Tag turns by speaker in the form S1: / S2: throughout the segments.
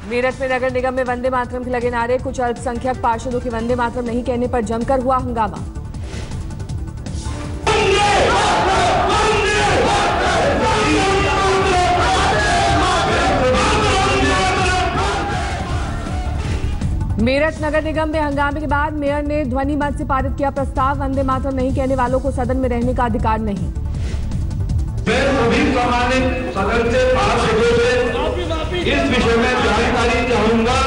S1: मेरठ में नगर निगम में वंदे मातरम के लगे नारे, कुछ अल्पसंख्यक पार्षदों के वंदे मातरम नहीं कहने पर जमकर हुआ हंगामा। मेरठ नगर निगम में हंगामे के बाद मेयर ने ध्वनि मत से पारित किया प्रस्ताव, वंदे मातरम नहीं कहने वालों को सदन में रहने का अधिकार नहीं।
S2: मैं सभी सम्मानित सदन से पार्षदों से इस विषय में जानकारी चाहूंगा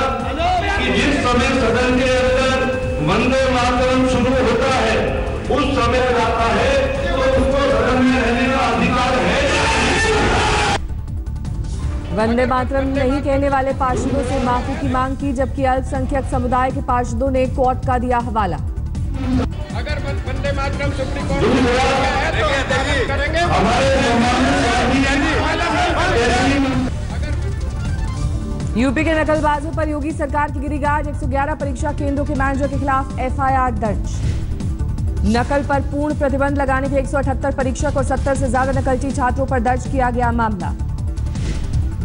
S2: कि जिस समय सदन के अंदर वंदे मातरम शुरू होता है उस समय आता है तो उसको सदन में रहने का अधिकार है।
S1: वंदे मातरम नहीं कहने वाले पार्षदों से माफी की मांग की, जबकि अल्पसंख्यक समुदाय के पार्षदों ने कोर्ट का दिया हवाला।
S3: अगर वंदे मातरम सुप्रीम कोर्ट है तो करेंगे।
S1: यूपी के नकलबाजों पर योगी सरकार की गिरी गाज, 111 परीक्षा केंद्रों के मैनेजर के खिलाफ एफआईआर दर्ज। नकल पर पूर्ण प्रतिबंध लगाने के 178 परीक्षक और 70 से ज्यादा नकलची छात्रों पर दर्ज किया गया मामला।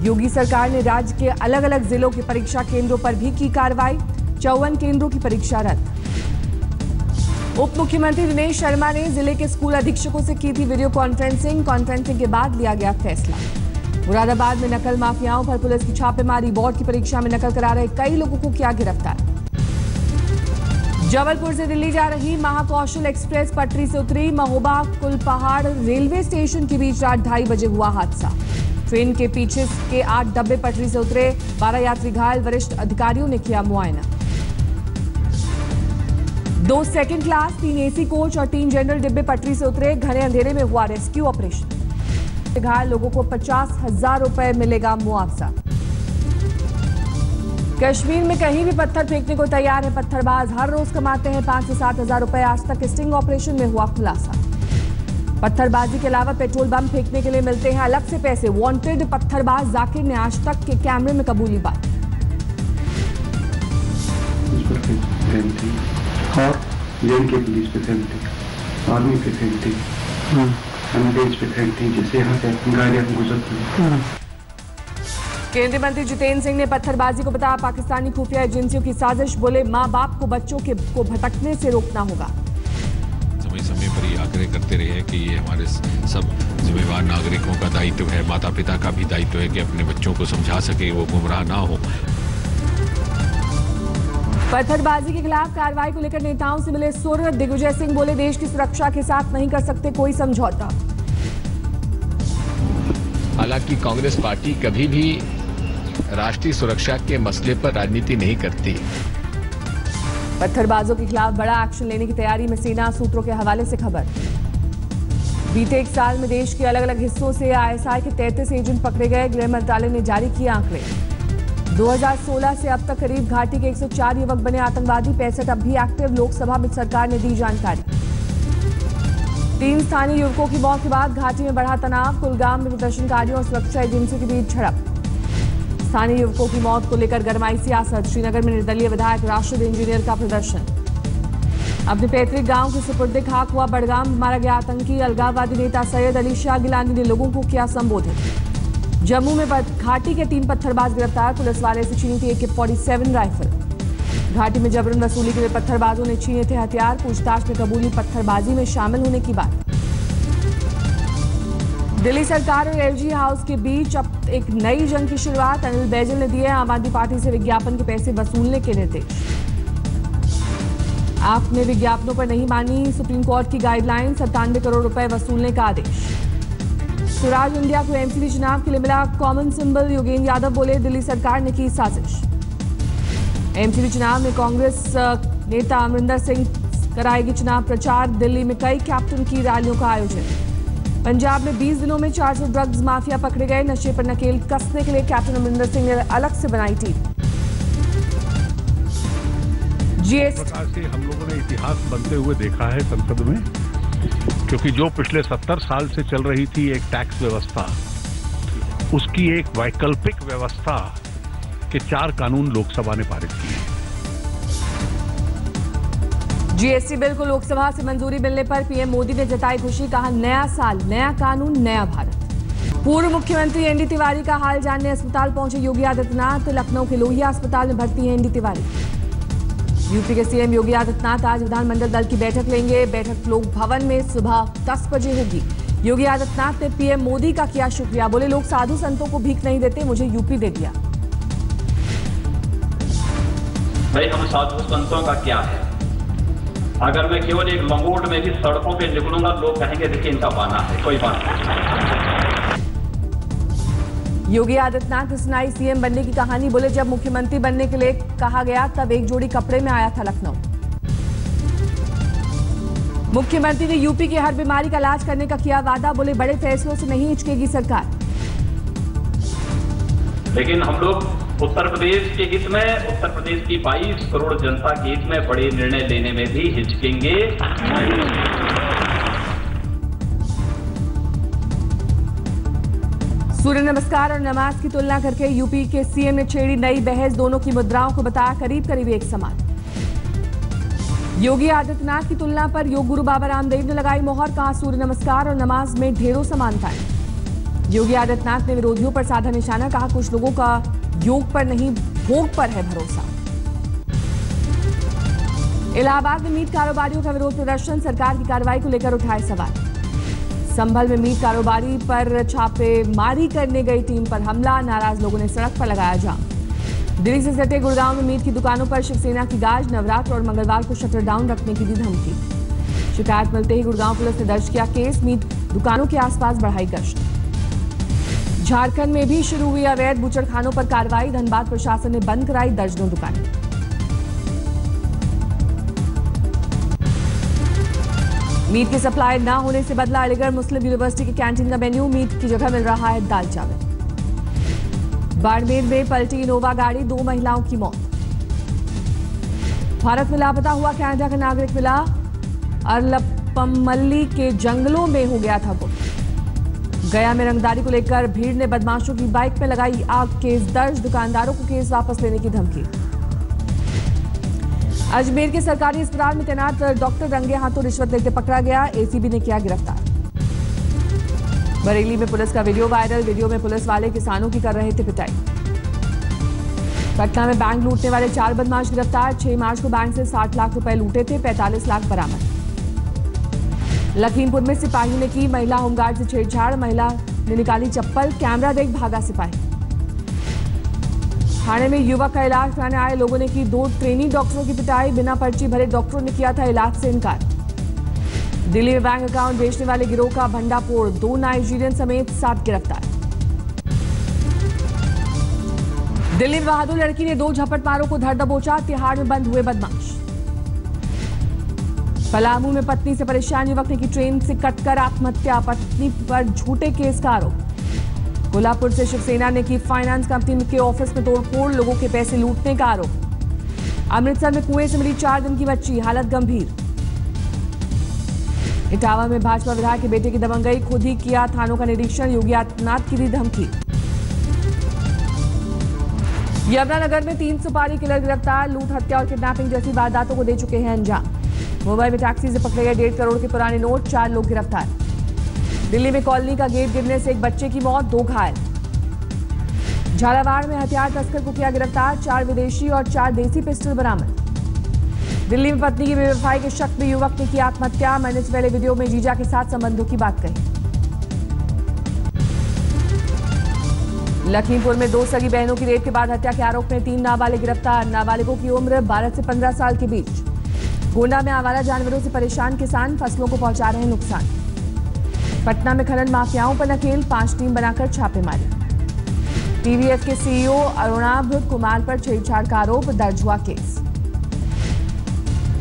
S1: योगी सरकार ने राज्य के अलग अलग जिलों के परीक्षा केंद्रों पर भी की कार्रवाई, 54 केंद्रों की परीक्षा रद्द। उप मुख्यमंत्री दिनेश शर्मा ने जिले के स्कूल अधीक्षकों से की थी वीडियो कॉन्फ्रेंसिंग के बाद लिया गया फैसला। मुरादाबाद में नकल माफियाओं पर पुलिस की छापेमारी, बोर्ड की परीक्षा में नकल करा रहे कई लोगों को किया गिरफ्तार। जबलपुर से दिल्ली जा रही महाकौशल एक्सप्रेस पटरी से उतरी, महोबा कुलपहाड़ रेलवे स्टेशन के बीच रात 2:30 बजे हुआ हादसा। ट्रेन के पीछे के 8 डब्बे पटरी से उतरे, 12 यात्री घायल, वरिष्ठ अधिकारियों ने किया मुआयना। 2 सेकंड क्लास, 3 एसी कोच और 3 जनरल डिब्बे पटरी से उतरे, घने अंधेरे में हुआ रेस्क्यू ऑपरेशन। घायल लोगों को 50,000 रुपए मिलेगा मुआवजा। कश्मीर में कहीं भी पत्थर फेंकने को तैयार है पत्थरबाज, हर रोज कमाते हैं 5 से 7 हजार रुपए। आज तक स्टिंग ऑपरेशन में हुआ खुलासा। पत्थरबाजी के अलावा पेट्रोल बम फेंकने के लिए मिलते हैं अलग से पैसे। वांटेड पत्थरबाज जाकिर ने आज तक के कैमरे में कबूली बात।
S4: और जेल के पुलिस पे फैलती, आर्मी पे फैलती, देश पे फैलती, जिससे यहाँ से गाड़ियाँ गुजरती हैं।
S1: केंद्रीय मंत्री जितेंद्र सिंह ने पत्थरबाजी को बताया पाकिस्तानी खुफिया एजेंसियों की साजिश, बोले माँ बाप को बच्चों को भटकने से रोकना होगा।
S5: समय समय पर ये आग्रह करते रहे कि ये हमारे सब जिम्मेवार नागरिकों का दायित्व है, माता पिता का भी दायित्व है कि अपने बच्चों को समझा सके, वो गुमराह ना हो।
S1: पत्थरबाजी के खिलाफ कार्रवाई को लेकर नेताओं से मिले सुर, दिग्विजय सिंह बोले देश की सुरक्षा के साथ नहीं कर सकते कोई समझौता।
S6: हालांकि कांग्रेस पार्टी कभी भी राष्ट्रीय सुरक्षा के मसले पर राजनीति नहीं करती।
S1: पत्थरबाजों के खिलाफ बड़ा एक्शन लेने की तैयारी में सेना, सूत्रों के हवाले से खबर। बीते 1 साल में देश के अलग अलग हिस्सों से आईएसआई के 33 एजेंट पकड़े गए, गृह मंत्रालय ने जारी किए आंकड़े। 2016 से अब तक करीब घाटी के 104 युवक बने आतंकवादी, 65 अब भी एक्टिव, लोकसभा में सरकार ने दी जानकारी। 3 स्थानीय युवकों की मौत के बाद घाटी में बढ़ा तनाव, कुलगाम में प्रदर्शनकारियों और सुरक्षा एजेंसियों के बीच झड़प। स्थानीय युवकों की मौत को लेकर गरमाई सियासत, श्रीनगर में निर्दलीय विधायक राशिद इंजीनियर का प्रदर्शन। अपने पैतृक गांव के सुपुर्दे खाक हुआ बड़गाम, मारा गया आतंकी, अलगाववादी नेता सैयद अली शाह गिलानी ने लोगों को किया संबोधित। जम्मू में घाटी के 3 पत्थरबाज गिरफ्तार, पुलिस वाले से छीनी थी AK-47 राइफल। घाटी में जबरन वसूली के लिए पत्थरबाजों ने छीने थे हथियार, पूछताछ में कबूली पत्थरबाजी में शामिल होने की बात। दिल्ली सरकार और LG हाउस के बीच अब एक नई जंग की शुरुआत, अनिल बैजल ने दिए आम आदमी पार्टी से विज्ञापन के पैसे वसूलने के निर्देश। आप ने विज्ञापनों पर नहीं मानी सुप्रीम कोर्ट की गाइडलाइन, 97 करोड़ रुपए वसूलने का आदेश। स्वराज इंडिया को MCD चुनाव के लिए मिला कॉमन सिंबल, योगेंद्र यादव बोले दिल्ली सरकार ने की साजिश। MCD चुनाव में कांग्रेस नेता अमरिंदर सिंह कराएगी चुनाव प्रचार, दिल्ली में कई कैप्टन की रैलियों का आयोजन। पंजाब में 20 दिनों में 400 ड्रग्स माफिया पकड़े गए, नशे पर नकेल कसने के लिए कैप्टन अमरिंदर सिंह ने अलग से बनाई टीम।
S7: इस प्रकार से हम लोगों ने इतिहास बनते हुए देखा है संसद में, क्योंकि जो पिछले 70 साल से चल रही थी एक टैक्स व्यवस्था, उसकी एक वैकल्पिक व्यवस्था के 4 कानून लोकसभा ने पारित किए।
S1: GST बिल को लोकसभा से मंजूरी मिलने पर PM मोदी ने जताई खुशी, कहा नया साल, नया कानून, नया भारत। पूर्व मुख्यमंत्री एनडी तिवारी का हाल जानने अस्पताल पहुंचे योगी आदित्यनाथ। लखनऊ के लोहिया अस्पताल में भर्ती है एनडी तिवारी। यूपी के सीएम योगी आदित्यनाथ आज विधानमंडल दल की बैठक लेंगे। बैठक लोक भवन में सुबह 10 बजे होगी। योगी आदित्यनाथ ने पीएम मोदी का किया शुक्रिया। बोले, लोग साधु संतों को भीख नहीं देते, मुझे यूपी दे दिया।
S8: भाई, हम साधु संतों का क्या है? अगर मैं केवल एक लंगोट में भी सड़कों पे निकलूंगा, लोग कहेंगे देखिए इनका बाना है। कोई बात नहीं।
S1: योगी आदित्यनाथ ने सुनाई सीएम बनने की कहानी। बोले, जब मुख्यमंत्री बनने के लिए कहा गया तब एक जोड़ी कपड़े में आया था लखनऊ। मुख्यमंत्री ने यूपी की हर बीमारी का इलाज करने का किया वादा। बोले, बड़े फैसलों से नहीं हिचकेगी सरकार।
S8: लेकिन हम लोग उत्तर प्रदेश के हित में, उत्तर प्रदेश की 22 करोड़ जनता के हित में बड़े निर्णय लेने में भी हिचकेंगे नहीं।
S1: सूर्य नमस्कार और नमाज की तुलना करके यूपी के सीएम ने छेड़ी नई बहस। दोनों की मुद्राओं को बताया करीब करीब एक समान। योगी आदित्यनाथ की तुलना पर योग गुरु बाबा रामदेव ने लगाई मोहर। कहा, सूर्य नमस्कार और नमाज में ढेरों समानताएं। योगी आदित्यनाथ ने विरोधियों पर साधा निशाना। कहा, कुछ लोगों का योग पर नहीं भोग पर है भरोसा। इलाहाबाद में मीट कारोबारियों का विरोध प्रदर्शन। सरकार की कार्रवाई को लेकर उठाए सवाल। संभल में मीट कारोबारी पर छापेमारी करने गई टीम पर हमला। नाराज लोगों ने सड़क पर लगाया जाम। दिल्ली से सटे गुड़गांव में मीट की दुकानों पर शिवसेना की गाज। नवरात्र और मंगलवार को शटर डाउन रखने की दी धमकी। शिकायत मिलते ही गुड़गांव पुलिस ने दर्ज किया केस। मीट दुकानों के आसपास बढ़ाई गश्त। झारखंड में भी शुरू हुई अवैध बूचड़खानों पर कार्रवाई। धनबाद प्रशासन ने बंद कराई दर्जनों दुकानें। मीट की सप्लाई न होने से बदला अलीगढ़ मुस्लिम यूनिवर्सिटी की कैंटीन का मेन्यू। मीट की जगह मिल रहा है दाल चावल। बाड़मेर में पलटी इनोवा गाड़ी, 2 महिलाओं की मौत। भारत में लापता हुआ कनाडा का नागरिक मिला। अरलपमल्ली के जंगलों में हो गया था गुम। गया में रंगदारी को लेकर भीड़ ने बदमाशों की बाइक में लगाई आग। केस दर्ज। दुकानदारों को केस वापस लेने की धमकी। अजमेर के सरकारी अस्पताल में तैनात डॉक्टर रंगे हाथों रिश्वत लेते पकड़ा गया। एसीबी ने किया गिरफ्तार। बरेली में पुलिस का वीडियो वायरल। वीडियो में पुलिस वाले किसानों की कर रहे थे पिटाई। पटना में बैंक लूटने वाले 4 बदमाश गिरफ्तार। 6 मार्च को बैंक से 60 लाख रुपए लूटे थे। 45 लाख बरामद। लखीमपुर में सिपाही ने की महिला होमगार्ड से छेड़छाड़। महिला ने निकाली चप्पल। कैमरा देख भागा सिपाही। थाने में युवक का इलाज कराने आए लोगों ने की 2 ट्रेनी डॉक्टरों की पिटाई। बिना पर्ची भरे डॉक्टरों ने किया था इलाज से इनकार। दिल्ली में बैंक अकाउंट बेचने वाले गिरोह का भंडाफोड़। 2 नाइजीरियन समेत 7 गिरफ्तार। दिल्ली में बहादुर लड़की ने 2 झपटमारों को धर दबोचा। तिहाड़ में बंद हुए बदमाश। पलामू में पत्नी से परेशान युवक ने की ट्रेन से कटकर आत्महत्या। पत्नी पर झूठे केस का आरोप। कोल्हापुर से शिवसेना ने की फाइनेंस कंपनी के ऑफिस में तोड़फोड़। लोगों के पैसे लूटने का आरोप। अमृतसर में कुएं से मिली 4 दिन की बच्ची, हालत गंभीर। इटावा में भाजपा विधायक के बेटे की दबंगई। खुद ही किया थानों का निरीक्षण। योगी आदित्यनाथ की दी धमकी। यमुनानगर में 3 सुपारी किलर गिरफ्तार। लूट, हत्या और किडनैपिंग जैसी वारदातों को दे चुके हैं अंजाम। मुंबई में टैक्सी से पकड़े गए 1.5 करोड़ के पुराने नोट। 4 लोग गिरफ्तार। दिल्ली में कॉलोनी का गेट गिरने से एक बच्चे की मौत, 2 घायल। झालावाड़ में हथियार तस्कर को किया गिरफ्तार। 4 विदेशी और 4 देसी पिस्टल बरामद। दिल्ली में पत्नी की बेवफाई के शक में युवक ने की आत्महत्या। मैंने इस पहले वीडियो में जीजा के साथ संबंधों की बात कही। लखीमपुर में 2 सगी बहनों की रेप के बाद हत्या के आरोप में 3 नाबालिग गिरफ्तार। नाबालिगों की उम्र 12 से 15 साल के बीच। गोंडा में आवारा जानवरों से परेशान किसान, फसलों को पहुंचा रहे हैं नुकसान। पटना में खनन माफियाओं पर नकेल, 5 टीम बनाकर छापेमारी। टीवीएस के सीईओ अरुणाभ कुमार पर छेड़छाड़ का आरोप, दर्ज हुआ केस।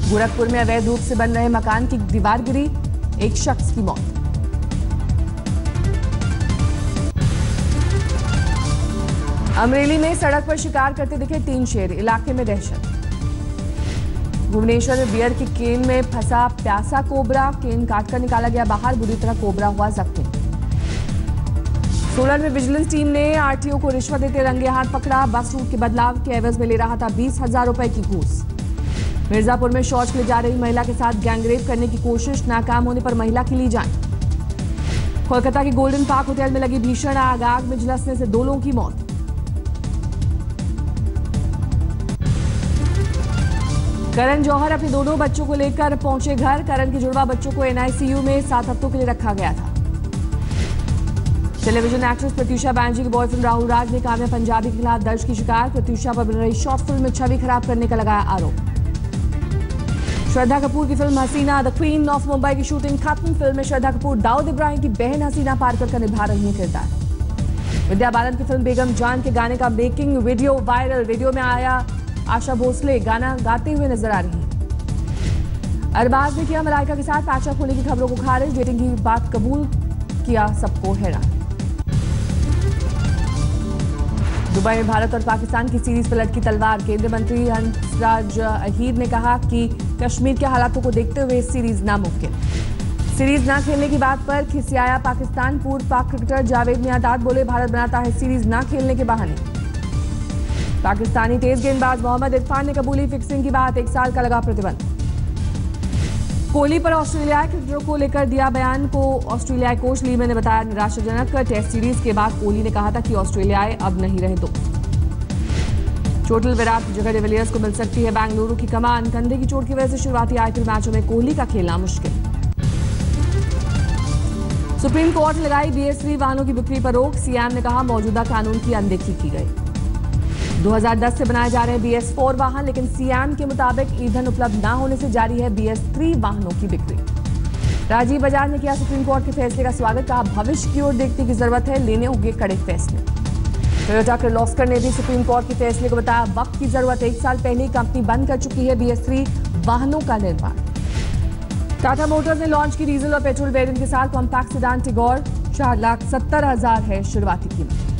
S1: गोरखपुर में अवैध रूप से बन रहे मकान की दीवार गिरी, 1 शख्स की मौत। अमरेली में सड़क पर शिकार करते दिखे 3 शेर, इलाके में दहशत। भुवनेश्वर में बियर की केन में फंसा प्यासा कोबरा, केन काटकर निकाला गया बाहर, बुरी तरह कोबरा हुआ जख्मी। सोलन में विजिलेंस टीम ने आरटीओ को रिश्वत देते रंगे हाथ पकड़ा। बस रूट के बदलाव के एवज में ले रहा था 20,000 रुपए की घूस। मिर्जापुर में शौच के लिए जा रही महिला के साथ गैंगरेप करने की कोशिश, नाकाम होने पर महिला की ली जान। कोलकाता के गोल्डन पार्क होटल में लगी भीषण आग, आग में झुलसने से 2 लोगों की मौत। करण जौहर अपने दोनों बच्चों को लेकर पहुंचे घर। करण के जुड़वा बच्चों को एनआईसीयू में 7 हफ्तों के लिए रखा गया था। टेलीविजन एक्ट्रेस प्रत्यूषा बैनर्जी के बॉयफ्रेंड राहुल राज ने काम्या पंजाबी के खिलाफ दर्ज की शिकायत। प्रत्यूषा पर बन रही शॉर्ट फिल्म में छवि खराब करने का लगाया आरोप। श्रद्धा कपूर की film Hasina the queen of Mumbai की शूटिंग खत्म। फिल्म में श्रद्धा कपूर दाऊद इब्राहिम की बहन हसीना पारकर का निभा रही है किरदार। विद्या बालन की फिल्म बेगम जान के गाने का मेकिंग वीडियो वायरल। वीडियो में आशा भोसले गाना गाते हुए नजर आ रही है। अरबाज ने किया मलाइका के साथ पैचअप होने की खबरों को खारिज। डेटिंग की बात कबूल किया सबको हैरान। दुबई में भारत और पाकिस्तान की सीरीज पर लटकी तलवार। केंद्रीय मंत्री हंसराज अहीर ने कहा कि कश्मीर के हालातों को देखते हुए सीरीज नामुमकिन। सीरीज ना खेलने की बात पर खिसियाया पाकिस्तान। पूर्व पाक क्रिकेटर जावेद मियांदाद बोले भारत बनाता है सीरीज ना खेलने के बहाने। पाकिस्तानी तेज गेंदबाज मोहम्मद इरफान ने कबूली फिक्सिंग की बात। 1 साल का लगा प्रतिबंध। कोहली पर ऑस्ट्रेलियाई क्रिकेटरों को लेकर दिया बयान को ऑस्ट्रेलियाई कोच लीमन ने बताया निराशाजनक। टेस्ट सीरीज के बाद कोहली ने कहा था कि ऑस्ट्रेलियाई अब नहीं रहे तो। चोटिल विराट की जगह डिविलियर्स को मिल सकती है बेंगलुरु की कमान। कंधे की चोट की वजह से शुरुआती आईपीएल मैचों में कोहली का खेलना मुश्किल। सुप्रीम कोर्ट ने लगाई BS3 वाहनों की बिक्री पर रोक। सीएम ने कहा मौजूदा कानून की अनदेखी की गई। 2010 से बनाए जा रहे हैं BS4 वाहन, लेकिन सीएम के मुताबिक ईंधन उपलब्ध न होने से जारी है BS3 वाहनों की बिक्री। राजीव बजाज ने किया सुप्रीम कोर्ट के फैसले का स्वागत। कहा भविष्य की ओर देखने की जरूरत है, लेने होंगे कड़े फैसले। टोयोटा किर्लोस्कर ने भी सुप्रीम कोर्ट के फैसले को बताया वक्त की जरूरत। 1 साल पहले ही कंपनी बंद कर चुकी है BS3 वाहनों का निर्माण। टाटा मोटर्स ने लॉन्च की डीजल और पेट्रोल वेरिएंट के साथ कॉम्पैक्ट सेडान टिगोर। 4,70,000 है शुरुआती कीमत।